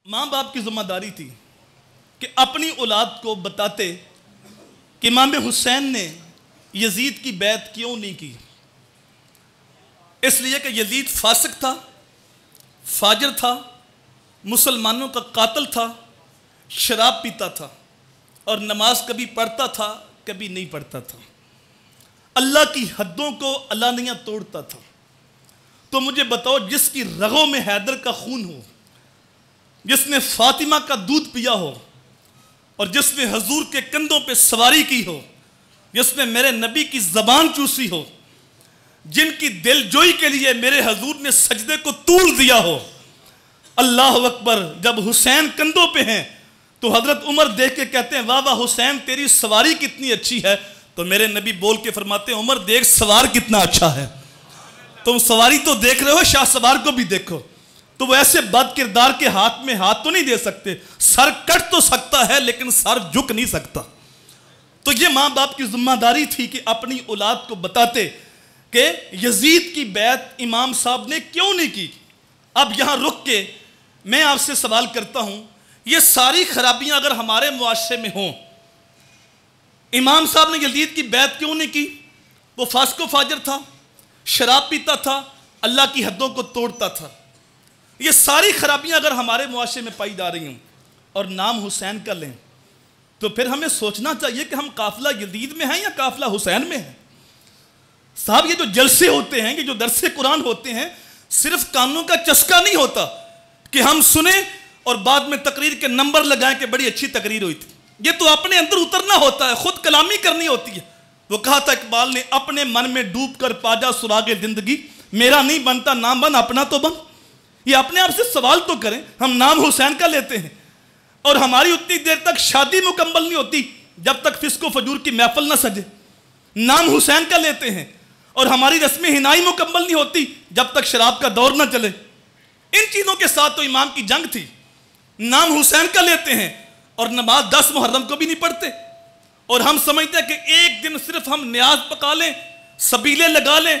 माँ बाप की जिम्मेदारी थी कि अपनी औलाद को बताते कि इमाम हुसैन ने यजीद की बैत क्यों नहीं की। इसलिए कि यजीद फासिक था, फाजिर था, मुसलमानों का कातिल था, शराब पीता था और नमाज कभी पढ़ता था कभी नहीं पढ़ता था, अल्लाह की हद्दों को अलानिया तोड़ता था। तो मुझे बताओ, जिसकी रगों में हैदर का खून हो, जिसने फातिमा का दूध पिया हो और जिसने हजूर के कंधों पे सवारी की हो, जिसने मेरे नबी की जबान चूसी हो, जिनकी दिलजोई के लिए मेरे हजूर ने सजदे को तूल दिया हो, अल्लाह अकबर। जब हुसैन कंधों पे हैं तो हजरत उमर देख के कहते हैं, वाह वाह हुसैन, तेरी सवारी कितनी अच्छी है। तो मेरे नबी बोल के फरमाते हैं, उमर देख सवार कितना अच्छा है। तुम सवारी तो देख रहे हो, शाह सवार को भी देखो। तो वो ऐसे बद किरदार के हाथ में हाथ तो नहीं दे सकते, सर कट तो सकता है लेकिन सर झुक नहीं सकता। तो ये माँ बाप की जिम्मेदारी थी कि अपनी औलाद को बताते कि यजीद की बैत इमाम साहब ने क्यों नहीं की। अब यहां रुक के मैं आपसे सवाल करता हूं, ये सारी खराबियां अगर हमारे मुआशरे में हों, इमाम साहब ने यजीद की बैत क्यों नहीं की? वो फास्को फाजिर था, शराब पीता था, अल्लाह की हद्दों को तोड़ता था। ये सारी खराबियां अगर हमारे मुआशरे में पाई जा रही हों और नाम हुसैन का लें, तो फिर हमें सोचना चाहिए कि हम काफिला यजीद में हैं या काफिला हुसैन में हैं। साहब, ये जो जलसे होते हैं, ये जो दरसे कुरान होते हैं, सिर्फ कानों का चस्का नहीं होता कि हम सुने और बाद में तकरीर के नंबर लगाएं कि बड़ी अच्छी तकरीर हुई थी। ये तो अपने अंदर उतरना होता है, खुद कलामी करनी होती है। वो कहा था इकबाल ने, अपने मन में डूब कर पाजा सुरागे जिंदगी, मेरा नहीं बनता नाम बन अपना तो बन। ये अपने आप से सवाल तो करें। हम नाम हुसैन का लेते हैं और हमारी उतनी देर तक शादी मुकम्मल नहीं होती जब तक फिस्को फजूर की महफिल ना सजे। नाम हुसैन का लेते हैं और हमारी रस्में हिनाई मुकम्मल नहीं होती जब तक शराब का दौर ना चले। इन चीजों के साथ तो इमाम की जंग थी। नाम हुसैन का लेते हैं और नमाज 10 मुहर्रम को भी नहीं पढ़ते और हम समझते हैं कि एक दिन सिर्फ हम न्याज पका लें, सबीले लगा लें,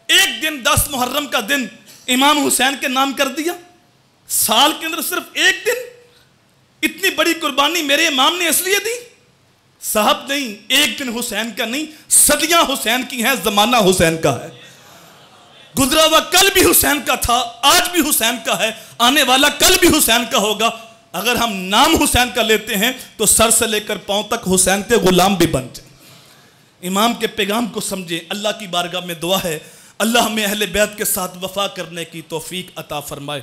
एक दिन 10 मुहर्रम का दिन इमाम हुसैन के नाम कर दिया। साल के अंदर सिर्फ एक दिन, इतनी बड़ी कुर्बानी मेरे इमाम ने इसलिए दी। साहब नहीं, एक दिन हुसैन का नहीं, सदियां हुसैन की हैं, जमाना हुसैन का है। गुजरा हुआ कल भी हुसैन का था, आज भी हुसैन का है, आने वाला कल भी हुसैन का होगा। अगर हम नाम हुसैन का लेते हैं तो सर से लेकर पांव तक हुसैन के गुलाम भी बन जाए। इमाम के पैगाम को समझे। अल्लाह की बारगाह में दुआ है, अल्लाह हमें अहले बैत के साथ वफा करने की तौफीक अता फरमाए।